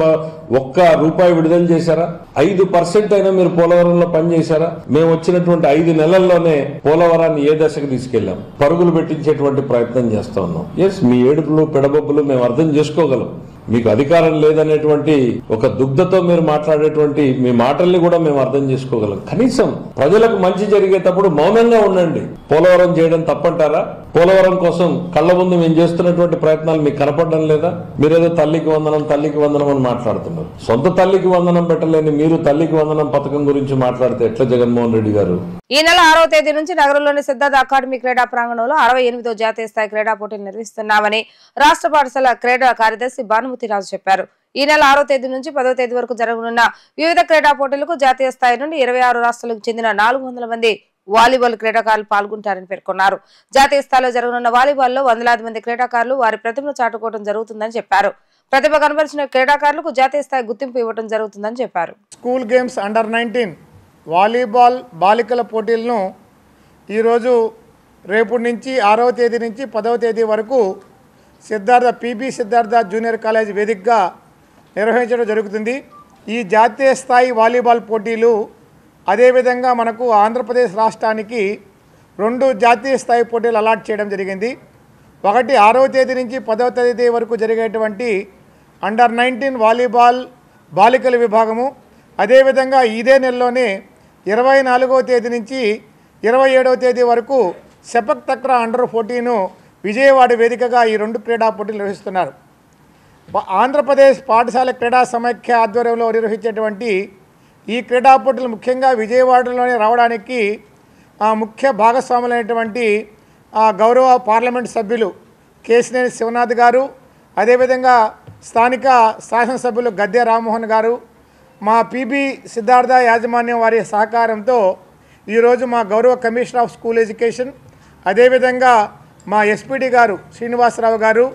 ₹1 విడుదల చేశారా? 5% అయినా మీరు పోలవరంలో పనిచేశారా? మేము వచ్చినటువంటి 5 నెలల్లోనే పోలవరాన్ని ఏ దశకు తీసుకెళ్లాం? పరుగులు పెట్టించేటువంటి ప్రయత్నం చేస్తా ఉన్నాం. మీ ఏడుపులు పెడబొబ్బులు మేము అర్థం చేసుకోగలం. మీకు అధికారం లేదనేటువంటి ఒక దుగ్ధతో మీరు మాట్లాడేటువంటి మీ మాటల్ని కూడా మేము అర్థం చేసుకోగలం. కనీసం ప్రజలకు మంచి జరిగేటప్పుడు మౌనంగా ఉండండి. పోలవరం చేయడం తప్పంటారా? పోలవరం కోసం కళ్ళ ముందు మేము చేస్తున్నటువంటి ప్రయత్నాలు మీకు కనపడడం లేదా? మీరేదో తల్లికి వందనం అని మాట్లాడుతున్నారు. సొంత తల్లికి వందనం పెట్టలేని మీరు తల్లికి వందనం పథకం గురించి మాట్లాడితే ఎట్లా జగన్మోహన్ రెడ్డి గారు? ఈ నెల 6వ తేదీ నుంచి నగరంలోని సిద్ధార్థ అకాడమీ క్రీడా ప్రాంగణంలో 68వ జాతీయ స్థాయి క్రీడా పోటీలు నిర్వహిస్తున్నామని రాష్ట్ర పాఠశాల క్రీడా కార్యదర్శి భానుమతిరాజు చెప్పారు. ఈ నెల 6వ తేదీ నుంచి 10వ తేదీ వరకు జరగనున్న వివిధ క్రీడా పోటీలకు జాతీయ స్థాయి నుండి 26 రాష్ట్రాలకు చెందిన 400 మంది వాలీబాల్ క్రీడాకారులు పాల్గొంటారని పేర్కొన్నారు. జాతీయ స్థాయిలో జరగనున్న వాలీబాల్లో వందలాది మంది క్రీడాకారులు వారి ప్రతిభను చాటుకోవడం జరుగుతుందని చెప్పారు. ప్రతిభ కనబరిచిన క్రీడాకారులకు జాతీయ స్థాయి గుర్తింపు ఇవ్వడం జరుగుతుందని చెప్పారు. స్కూల్ గేమ్స్ అండర్-19 వాలీబాల్ బాలికల పోటీలను ఈరోజు రేపు నుంచి 6వ తేదీ నుంచి 10వ తేదీ వరకు పిబి సిద్ధార్థ జూనియర్ కాలేజ్ వేదికగా నిర్వహించడం జరుగుతుంది. ఈ జాతీయ స్థాయి వాలీబాల్ పోటీలు అదేవిధంగా మనకు ఆంధ్రప్రదేశ్ రాష్ట్రానికి 2 జాతీయ స్థాయి పోటీలు అలాట్ చేయడం జరిగింది. ఒకటి 6వ తేదీ నుంచి 10వ తేదీ వరకు జరిగేటువంటి అండర్-19 వాలీబాల్ బాలికల విభాగము, అదేవిధంగా ఇదే నెలలోనే 24వ తేదీ నుంచి 27వ తేదీ వరకు సెపక్ తక్రా అండర్-14 విజయవాడ వేదికగా ఈ 2 క్రీడా పోటీలు నిర్వహిస్తున్నారు. ఆంధ్రప్రదేశ్ పాఠశాల క్రీడా సమైక్య ఆధ్వర్యంలో నిర్వహించేటువంటి ఈ క్రీడా పోటీలు ముఖ్యంగా విజయవాడలోనే రావడానికి ముఖ్య భాగస్వాములైనటువంటి గౌరవ పార్లమెంట్ సభ్యులు కేశినేని శివనాథ్ గారు, అదేవిధంగా స్థానిక శాసనసభ్యులు గద్దె రామ్మోహన్ గారు, మా పిబి సిద్ధార్థ యాజమాన్యం వారి సహకారంతో ఈరోజు మా గౌరవ కమిషనర్ ఆఫ్ స్కూల్ ఎడ్యుకేషన్, అదేవిధంగా మా ఎస్పీడి గారు శ్రీనివాసరావు గారు,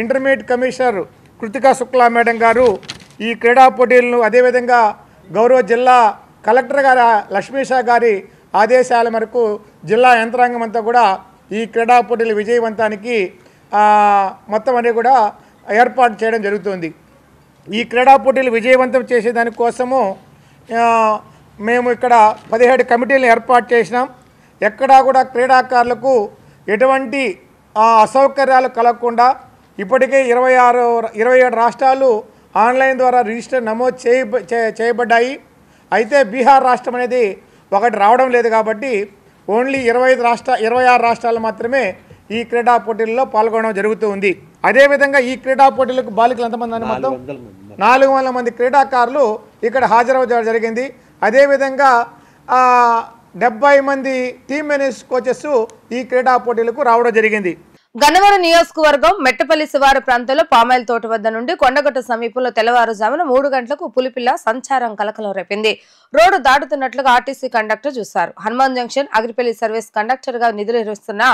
intermediate commissioner Kritika Shukla madam గారు ఈ క్రీడా పోటీలను, అదేవిధంగా గౌరవ జిల్లా కలెక్టర్ గారు లక్ష్మీషా గారి ఆదేశాల మేరకు జిల్లా యంత్రాంగం అంతా కూడా ఈ క్రీడా పోటీల విజయవంతానికి మొత్తం అన్నీ కూడా ఏర్పాటు చేయడం జరుగుతుంది. ఈ క్రీడా పోటీలు విజయవంతం చేసేదానికోసము మేము ఇక్కడ 17 కమిటీలను ఏర్పాటు చేసినాం. ఎక్కడా కూడా క్రీడాకారులకు ఎటువంటి అసౌకర్యాలు కలగకుండా ఇప్పటికే 27 రాష్ట్రాలు ఆన్లైన్ ద్వారా రిజిస్టర్ నమోదు చేయబడ్డాయి. అయితే బీహార్ రాష్ట్రం అనేది ఒకటి రావడం లేదు కాబట్టి ఓన్లీ 26 రాష్ట్రాలు మాత్రమే ఈ క్రీడా పోటీల్లో పాల్గొనడం జరుగుతూ ఉంది. అదేవిధంగా ఈ క్రీడా పోటీలకు బాలికలు ఎంతమంది అని మొత్తం 400 మంది క్రీడాకారులు ఇక్కడ హాజరవడం జరిగింది. అదేవిధంగా 70 మంది టీమ్ మేనేజ్ కోచెస్ ఈ క్రీడా పోటీలకు రావడం జరిగింది. గన్నవరం నియోజకవర్గం మెట్టపల్లి శివారు ప్రాంతంలో పామాయిల్ తోట వద్ద నుండి కొండగట్టు సమీపంలో తెల్లవారుజామున 3 గంటలకు పులిపిల్ల సంచారం కలకలం రేపింది. రోడ్డు దాటుతున్నట్లుగా ఆర్టీసీ కండక్టర్ చూశారు. Hanuman junction Agiripalli service conductor గా విధులు నిర్వహిస్తున్న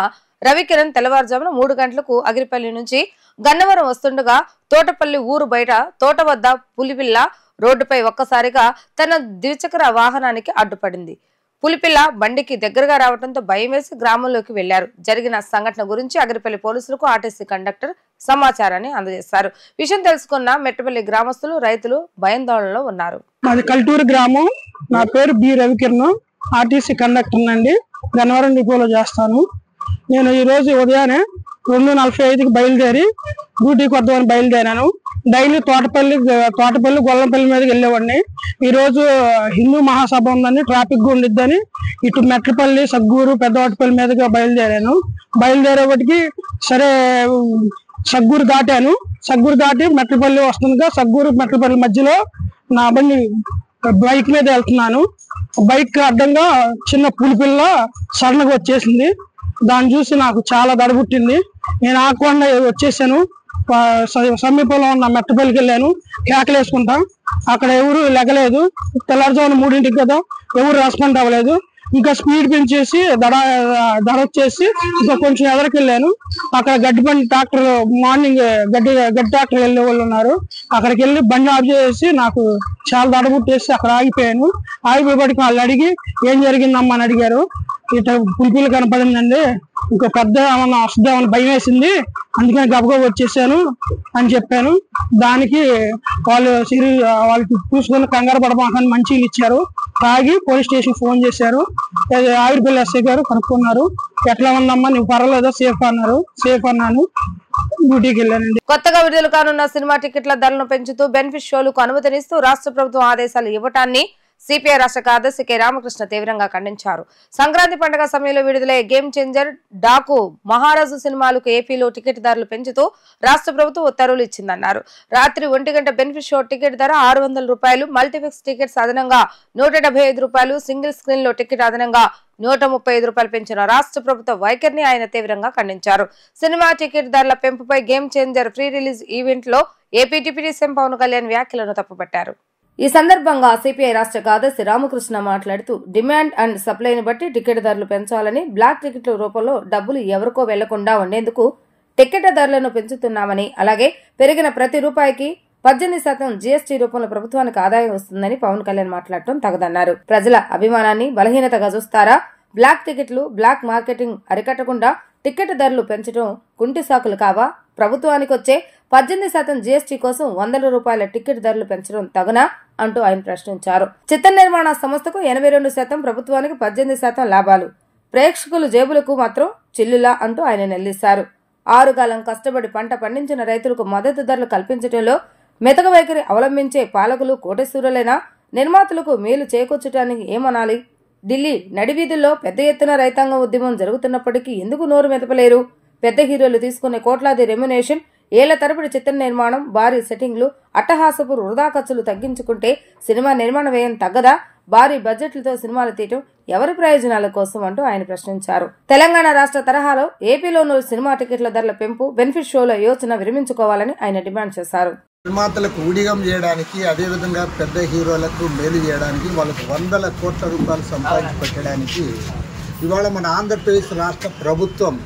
రవికిరణ్ తెల్లవారుజామున 3 గంటలకు అగిరిపల్లి నుంచి గన్నవరం వస్తుండగా తోటపల్లి ఊరు బయట తోట వద్ద పులిపిల్ల రోడ్డుపై ఒక్కసారిగా తన ద్విచక్ర వాహనానికి అడ్డుపడింది. పులిపిల్ల బండికి దగ్గరగా రావడంతో భయం వేసి గ్రామంలోకి వెళ్లారు. జరిగిన సంఘటన గురించి అగిరిపల్లి పోలీసులకు ఆర్టీసీ కండక్టర్ సమాచారాన్ని అందజేశారు. విషయం తెలుసుకున్న మెట్టపల్లి గ్రామస్తులు, రైతులు భయాందోళనలో ఉన్నారు. మాది కల్టూరు గ్రామం. నా పేరు బి రవికిరణ్, ఆర్టీసీ కండక్టర్ అండి. గన్నవరం డిపోలో చేస్తాను. నేను ఈ రోజు ఉదయాన్నే 2:45కి బయలుదేరి డ్యూటీకి వద్దామని బయలుదేరాను. డైలీ తోటపల్లి గొల్లంపల్లి మీదకి వెళ్ళేవాడిని. ఈరోజు హిందూ మహాసభ ఉందని, ట్రాఫిక్ ఉండిద్దని ఇటు మెట్లపల్లి, సగ్గూరు, పెద్దవాటిపల్లి మీదగా బయలుదేరాను. బయలుదేరేవాటికి సరే సగ్గూరు దాటాను. సగ్గూరు దాటి మెట్లపల్లి వస్తుండగా సగ్గూరు మెట్లపల్లి మధ్యలో నా బండి బైక్ మీద వెళ్తున్నాను. బైక్ అడ్డంగా చిన్న పులిపిల్ల సడన్గా వచ్చేసింది. దాన్ని చూసి నాకు చాలా దడబుట్టింది. నేను ఆకుండా వచ్చేసాను. సమీపంలో ఉన్న మెట్టపల్లికి వెళ్ళాను. కేకలేసుకుంటా. అక్కడ ఎవరు లెగలేదు. తెల్లారుజామున 3ంటికి కదా, ఎవరు రెస్పాండ్ అవ్వలేదు. ఇంకా స్పీడ్ పెంచేసి దడ వచ్చేసి ఇంకా కొంచెం ఎదరికి వెళ్ళాను. అక్కడ గడ్డి బండి ట్రాక్టర్, మార్నింగ్ గడ్డి ట్రాక్టర్ వెళ్ళే వాళ్ళు ఉన్నారు. అక్కడికి వెళ్ళి బండి ఆఫ్ చేసి నాకు చాలా దడబుట్టేసి అక్కడ ఆగిపోయాను. ఆగిపోయేపటికి వాళ్ళు అడిగి ఏం జరిగిందమ్మా అని అడిగారు. ఇట్లా పులిపిల్ల కనపడిందండి, ఇంకో పెద్ద ఏమన్నా వస్తుందేమన్నా భయం వేసింది, అందుకని గబగబా వచ్చేసాను అని చెప్పాను. దానికి వాళ్ళకి చూసుకుని కంగారు పడమాకని మంచిగా ఇచ్చారు. తాగి పోలీస్ స్టేషన్ ఫోన్ చేశారు. ఆవిరిపల్లి ఎస్ఐ గారు కనుక్కున్నారు. ఎట్లా ఉందమ్మా, నీకు పర్వాలేదా, సేఫ్ అన్నారు. సేఫ్ అన్నాను. డ్యూటీకి వెళ్ళానండి. కొత్తగా విడుదల కానున్న సినిమా టికెట్ల ధరలను పెంచుతూ బెనిఫిట్ షోలకు అనుమతినిస్తూ రాష్ట్ర ప్రభుత్వం ఆదేశాలు ఇవ్వటాన్ని సిపిఐ రాష్ట్ర కార్యదర్శి కె రామకృష్ణ తీవ్రంగా ఖండించారు. సంక్రాంతి పండుగ సమయంలో విడుదలయ్యే గేమ్ చేంజర్, డాకు, మహారాజు సినిమాలకు ఏపీలో టికెట్ ధరలు పెంచుతూ రాష్ట్ర ప్రభుత్వం ఉత్తర్వులు ఇచ్చిందన్నారు. రాత్రి 1 గంట బెనిఫిట్ షో టికెట్ ధర 600 రూపాయలు, మల్టీఫిక్స్ టికెట్స్ అదనంగా 175 రూపాయలు, సింగిల్ స్క్రీన్ లో టికెట్ అదనంగా 135 రూపాయలు పెంచిన రాష్ట్ర ప్రభుత్వ వైఖరిని ఆయన తీవ్రంగా ఖండించారు. సినిమా టికెట్ ధరల పెంపుపై Game Changer pre release event లో AP deputy CM Pawan Kalyan వ్యాఖ్యలను తప్పుపట్టారు. ఈ సందర్భంగా సిపిఐ రాష్ట్ర కార్యదర్శి రామకృష్ణ మాట్లాడుతూ డిమాండ్ అండ్ సప్లైని బట్టి టికెట్ ధరలు పెంచాలని, బ్లాక్ టికెట్ల రూపంలో డబ్బులు ఎవరికో వెళ్లకుండా ఉండేందుకు టికెట్ ధరలను పెంచుతున్నామని, అలాగే పెరిగిన ప్రతి రూపాయికి 18% జీఎస్టీ రూపంలో ప్రభుత్వానికి ఆదాయం వస్తుందని పవన్ కళ్యాణ్ మాట్లాడటం తగదన్నారు. ప్రజల అభిమానాన్ని బలహీనతగా చూస్తారా? బ్లాక్ టికెట్లు, బ్లాక్ మార్కెటింగ్ అరికట్టకుండా టికెట్ ధరలు పెంచడం కుంటి సాకులు కావా? ప్రభుత్వానికి వచ్చే 18% జీఎస్టీ కోసం ₹100 టికెట్ ధరలు పెంచడం తగునా అంటూ ఆయన ప్రశ్నించారు. చిత్ర నిర్మాణ సంస్థకు 82%, ప్రభుత్వానికి 18% లాభాలు, ప్రేక్షకులు జేబులకు మాత్రం చిల్లులా అంటూ ఆయన నిలదీశారు. 6 కాలం కష్టపడి పంట పండించిన రైతులకు మద్దతు ధరలు కల్పించడంలో మెతక వైఖరి అవలంబించే పాలకులు కోటేశ్వరులైనా నిర్మాతలకు మేలు చేకూర్చడానికి ఏమనాలి? ఢిల్లీ నడివీధుల్లో పెద్ద ఎత్తున రైతాంగ ఉద్యమం జరుగుతున్నప్పటికీ ఎందుకు నోరు మెదపలేరు? పెద్ద హీరోలు తీసుకునే కోట్లాది రెమ్యునేషన్, ఏళ్ల తరబడి చిత్ర నిర్మాణం, భారీ సెట్టింగ్లు, అట్టహాసపు వృధా ఖర్చులు తగ్గించుకుంటే సినిమా నిర్మాణ వ్యయం తగ్గదా? భారీ బడ్జెట్లతో సినిమాలు తీయటం ఎవరి ప్రయోజనాల కోసం అంటూ ఆయన ప్రశ్నించారు. తెలంగాణ రాష్ట్ర తరహాలో ఏపీలోనూ సినిమా టికెట్ల ధరల పెంపు, బెనిఫిట్ షోల యోచన విరమించుకోవాలని ఆయన డిమాండ్ చేశారు. నిర్మాతలకు ఊడిగం చేయడానికి, అదేవిధంగా పెద్ద హీరోలకు మేలు చేయడానికి, వాళ్ళకు ₹100 కోట్ల సంపాదించి పెట్టడానికి ఇవాళ మన ఆంధ్రప్రదేశ్ రాష్ట్ర ప్రభుత్వం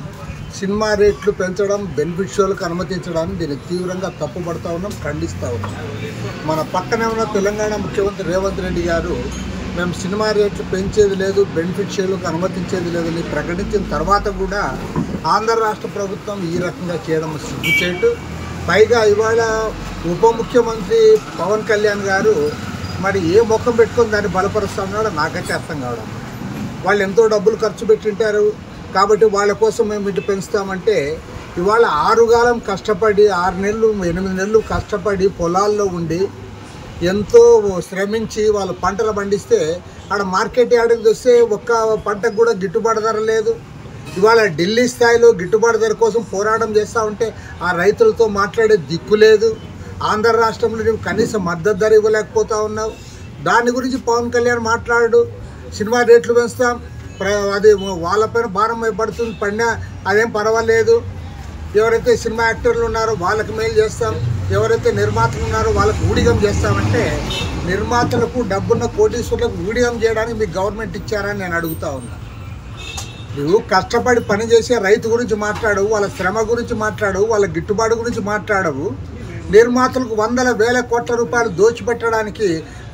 సినిమా రేట్లు పెంచడం, బెనిఫిట్ షోలకు అనుమతించడాన్ని దీన్ని తీవ్రంగా తప్పుపడతా ఉన్నాం, ఖండిస్తూ ఉన్నాం. మన పక్కనే ఉన్న తెలంగాణ ముఖ్యమంత్రి రేవంత్ రెడ్డి గారు మేము సినిమా రేట్లు పెంచేది లేదు, బెనిఫిట్ షోలకు అనుమతించేది లేదని ప్రకటించిన తర్వాత కూడా ఆంధ్ర రాష్ట్ర ప్రభుత్వం ఈ రకంగా చేయడం సిగ్గుచేటు. పైగా ఇవాళ ఉప ముఖ్యమంత్రి పవన్ కళ్యాణ్ గారు మరి ఏ ముఖం పెట్టుకొని దాన్ని బలపరుస్తున్నాడో నాకైతే అర్థం కావడం. వాళ్ళు ఎంతో డబ్బులు ఖర్చు పెట్టింటారు కాబట్టి వాళ్ళ కోసం మేము ఇటు పెంచుతామంటే, ఇవాళ 6 కాలం కష్టపడి 6 నెలలు 8 నెలలు కష్టపడి పొలాల్లో ఉండి ఎంతో శ్రమించి వాళ్ళు పంటలు పండిస్తే ఆడ మార్కెట్ యార్డ్కి వస్తే ఒక్క పంటకు కూడా గిట్టుబాటు ధర లేదు. ఇవాళ ఢిల్లీ స్థాయిలో గిట్టుబాటు ధర కోసం పోరాటం చేస్తూ ఉంటే ఆ రైతులతో మాట్లాడే దిక్కు లేదు. ఆంధ్ర రాష్ట్రంలో నువ్వు కనీస మద్దతు ధర ఇవ్వలేకపోతా ఉన్నావు. దాని గురించి పవన్ కళ్యాణ్ మాట్లాడు, సినిమా రేట్లు పెంచుతాం, అది వాళ్ళపైన భారం పడుతుంది, పడినా అదేం పర్వాలేదు, ఎవరైతే సినిమా యాక్టర్లు ఉన్నారో వాళ్ళకి మేలు చేస్తాం, ఎవరైతే నిర్మాతలు ఉన్నారో వాళ్ళకు ఊడిగం చేస్తామంటే, నిర్మాతలకు డబ్బున్న కోటీశ్వరులకు ఊడిగం చేయడానికి మీకు గవర్నమెంట్ ఇచ్చారని నేను అడుగుతా ఉన్నా. నువ్వు కష్టపడి పనిచేసే రైతు గురించి మాట్లాడవు, వాళ్ళ శ్రమ గురించి మాట్లాడవు, వాళ్ళ గిట్టుబాటు గురించి మాట్లాడవు. నిర్మాతలకు ₹100,000 కోట్ల దోచిపెట్టడానికి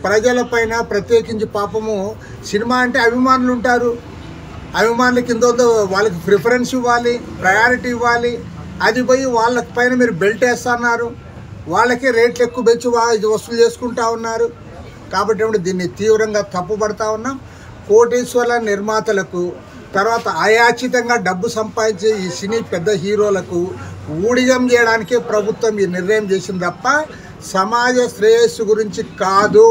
ప్రజలపైన ప్రత్యేకించి పాపము సినిమా అంటే అభిమానులు ఉంటారు, అభిమానుల కింద వాళ్ళకి ప్రిఫరెన్స్ ఇవ్వాలి, ప్రయారిటీ ఇవ్వాలి. అది పోయి వాళ్ళ పైన మీరు బెల్ట్ వేస్తున్నారు, వాళ్ళకే రేట్లు ఎక్కువ పెంచి ఇది వసూలు చేసుకుంటా ఉన్నారు. కాబట్టి దీన్ని తీవ్రంగా తప్పుపడతా ఉన్నాం. కోటీశ్వర్ల నిర్మాతలకు, తర్వాత అయాచితంగా డబ్బు సంపాదించే ఈ సినీ పెద్ద హీరోలకు ఊడిగం చేయడానికే ప్రభుత్వం ఈ నిర్ణయం చేసింది తప్ప సమాజ శ్రేయస్సు గురించి కాదు.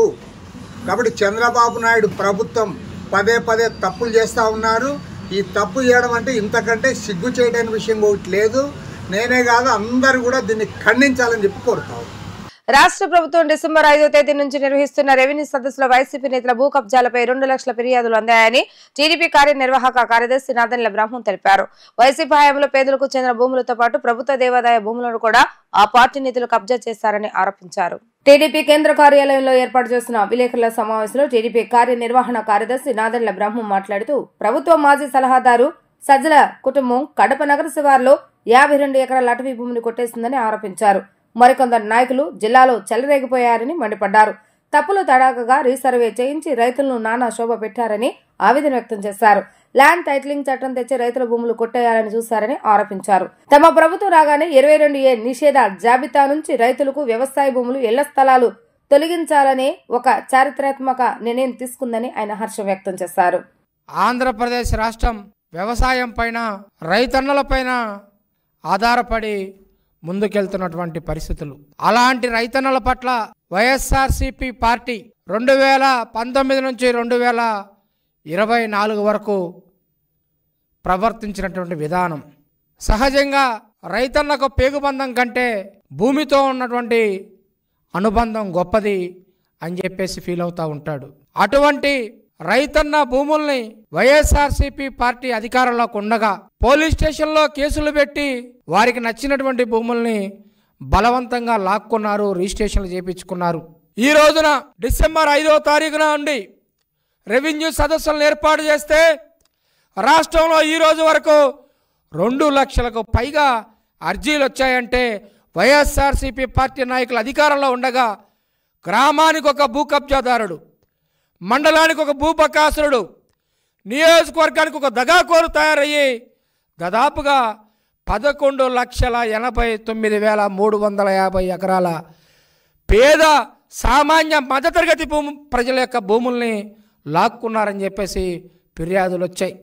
కాబట్టి చంద్రబాబు నాయుడు ప్రభుత్వం పదే పదే తప్పులు చేస్తూ ఉన్నారు. ఈ తప్పు చేయడం అంటే ఇంతకంటే సిగ్గు చేయడానికి విషయం ఒకటి లేదు. నేనే కాదు, అందరూ కూడా దీన్ని ఖండించాలని చెప్పి కోరుతాం. రాష్ట్ర ప్రభుత్వం డిసెంబర్ 5వ తేదీ నుంచి నిర్వహిస్తున్న రెవెన్యూ సదస్సులో వైసీపీ నేతల భూ కబ్జాలపై 2 లక్షల ఫిర్యాదులు అందాయని టీడీపీ కార్యనిర్వాహక కార్యదర్శి నాదెండ్ల బ్రహ్మం తెలిపారు. వైసీపీ హయాంలో పేదలకు చెందిన భూములతో పాటు ప్రభుత్వ దేవాదాయ భూములను కూడా ఆ పార్టీ నేతలు కబ్జా చేశారని ఆరోపించారు. టీడీపీ కేంద్ర కార్యాలయంలో ఏర్పాటు చేసిన విలేకరుల సమావేశంలో టీడీపీ కార్యనిర్వహణ కార్యదర్శి నాదెండ్ల బ్రహ్మం మాట్లాడుతూ, ప్రభుత్వ మాజీ సలహాదారు సజ్జల కుటుంబం కడప నగర శివారులో 52 ఎకరాల అటవీ భూమిని కొట్టేసిందని ఆరోపించారు. మరికొందరు నాయకులు జిల్లాలో చెలరేగిపోయారని మండిపడ్డారు. తప్పులు తడాకగా రీసర్వే చేయించి రైతులను నానా శోభ పెట్టారని ఆవేదన వ్యక్తం చేశారు. ల్యాండ్ టైటిలింగ్ చట్టం తెచ్చి రైతుల భూములు కొట్టేయాలని చూశారని ఆరోపించారు. తమ ప్రభుత్వం రాగానే 22A నిషేధ జాబితా నుంచి రైతులకు వ్యవసాయ భూములు, ఇళ్ల స్థలాలు తొలగించాలనే ఒక చారిత్రాత్మక నిర్ణయం తీసుకుందని ఆయన హర్షం వ్యక్తం చేశారు. ఆంధ్రప్రదేశ్ రాష్ట్రం వ్యవసాయం పైన, రైతన్నల పైన ఆధారపడి ముందుకెళ్తున్నటువంటి పరిస్థితులు. అలాంటి రైతన్నల పట్ల వైఎస్ఆర్సీపీ పార్టీ 2019 నుంచి 2024 వరకు ప్రవర్తించినటువంటి విధానం సహజంగా రైతన్నకు పేగుబంధం కంటే భూమితో ఉన్నటువంటి అనుబంధం గొప్పది అని చెప్పేసి ఫీల్ అవుతూ ఉంటాడు. అటువంటి రైతన్న భూముల్ని వైఎస్ఆర్సీపీ పార్టీ అధికారంలోకి ఉండగా పోలీస్ స్టేషన్లో కేసులు పెట్టి వారికి నచ్చినటువంటి భూముల్ని బలవంతంగా లాక్కున్నారు, రిజిస్ట్రేషన్లు చేయించుకున్నారు. ఈ రోజున డిసెంబర్ 5వ తారీఖున నుండి రెవెన్యూ సదస్సులను ఏర్పాటు చేస్తే రాష్ట్రంలో ఈ రోజు వరకు 2 లక్షలకు పైగా అర్జీలు వచ్చాయంటే వైఎస్ఆర్సీపీ పార్టీ నాయకులు అధికారంలో ఉండగా గ్రామానికి ఒక భూ కబ్జాదారుడు, మండలానికి ఒక భూపకాసురుడు, నియోజకవర్గానికి ఒక దగాకోరు తయారయ్యి దాదాపుగా 11,89,350 ఎకరాల పేద సామాన్య మధ్యతరగతి ప్రజల యొక్క భూముల్ని లాక్కున్నారని చెప్పేసి ఫిర్యాదులు వచ్చాయి.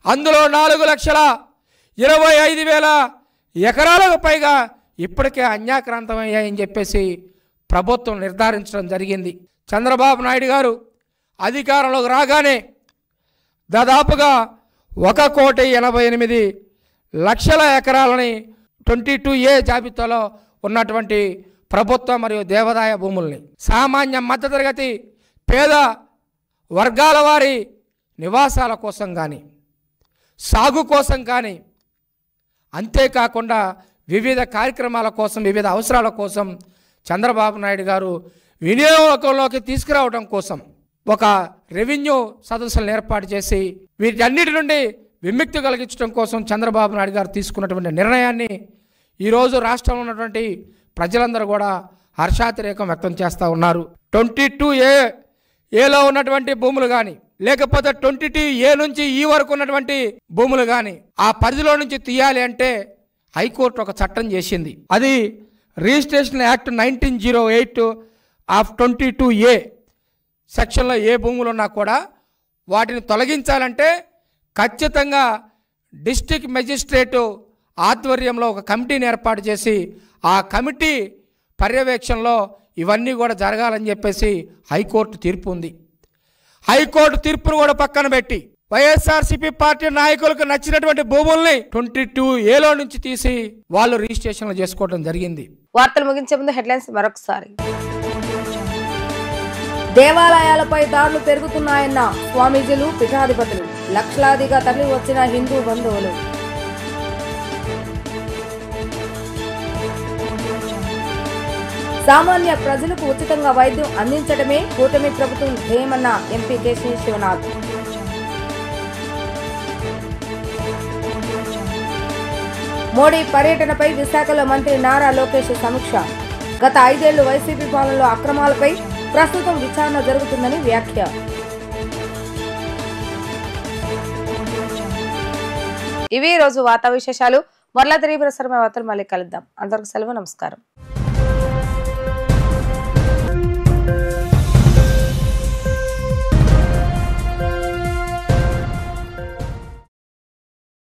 అందులో 4,25,000 ఎకరాలకు పైగా ఇప్పటికే అన్యాక్రాంతమయ్యాయని చెప్పేసి ప్రభుత్వం నిర్ధారించడం జరిగింది. చంద్రబాబు నాయుడు గారు అధికారంలోకి రాగానే దాదాపుగా 1,88,00,000 ఎకరాలని 22A జాబితాలో ఉన్నటువంటి ప్రభుత్వ మరియు దేవాదాయ భూముల్ని సామాన్య మధ్యతరగతి పేద వర్గాల వారి నివాసాల కోసం కానీ సాగు కోసం కానీ అంతేకాకుండా వివిధ కార్యక్రమాల కోసం వివిధ అవసరాల కోసం చంద్రబాబు నాయుడు గారు వినియోగంలోకి తీసుకురావడం కోసం ఒక రెవెన్యూ సదస్సులను ఏర్పాటు చేసి వీటన్నిటి నుండి విముక్తి కలిగించడం కోసం చంద్రబాబు నాయుడు గారు తీసుకున్నటువంటి నిర్ణయాన్ని ఈరోజు రాష్ట్రంలో ఉన్నటువంటి ప్రజలందరూ కూడా హర్షాతిరేకం వ్యక్తం చేస్తూ ఉన్నారు. 22Aలో ఉన్నటువంటి భూములు కానీ లేకపోతే 22A నుంచి ఈ వరకు ఉన్నటువంటి భూములు కానీ ఆ పరిధిలో నుంచి తీయాలి అంటే హైకోర్టు ఒక చట్టం చేసింది. అది రిజిస్ట్రేషన్ యాక్ట్ 1908 ఆఫ్ 22A సెక్షన్లో ఏ భూములు ఉన్నా కూడా వాటిని తొలగించాలంటే ఖచ్చితంగా డిస్ట్రిక్ట్ మెజిస్ట్రేటు ఆధ్వర్యంలో ఒక కమిటీని ఏర్పాటు చేసి ఆ కమిటీ పర్యవేక్షణలో ఇవన్నీ కూడా జరగాలని చెప్పేసి హైకోర్టు తీర్పు ఉంది. హైకోర్టు తీర్పును కూడా పక్కన పెట్టి వైఎస్ఆర్సీపీ పార్టీ నాయకులకు నచ్చినటువంటి భూముల్ని 22Aలో నుంచి తీసి వాళ్ళు రిజిస్ట్రేషన్లు చేసుకోవడం జరిగింది. వార్తలు ముగించే ముందు హెడ్లైన్స్ మరొకసారి. దేవాలయాలపై దాడులు పెరుగుతున్నాయన్న స్వామీజీలు, పీఠాధిపతులు, లక్షలాదిగా తరలి వచ్చిన హిందూ బంధువులు. సామాన్య ప్రజలకు ఉచితంగా వైద్యం అందించడమే కూటమి ప్రభుత్వం ధ్యేయమన్న ఎంపీ కేశీ శివనాథ్. మోడీ పర్యటనపై విశాఖలో మంత్రి నారా లోకేష్ సమీక్ష. గత 5 ఏళ్లు వైసీపీ పాలనలో అక్రమాలపై ప్రస్తుతం విచారణ జరుగుతుందని వ్యాఖ్య. ఇవి రోజు వార్తా విశేషాలు. మరలా తిరిగి ప్రసారమైన వార్తలు మళ్ళీ కలుద్దాం. అందరికీ సెలవు. నమస్కారం.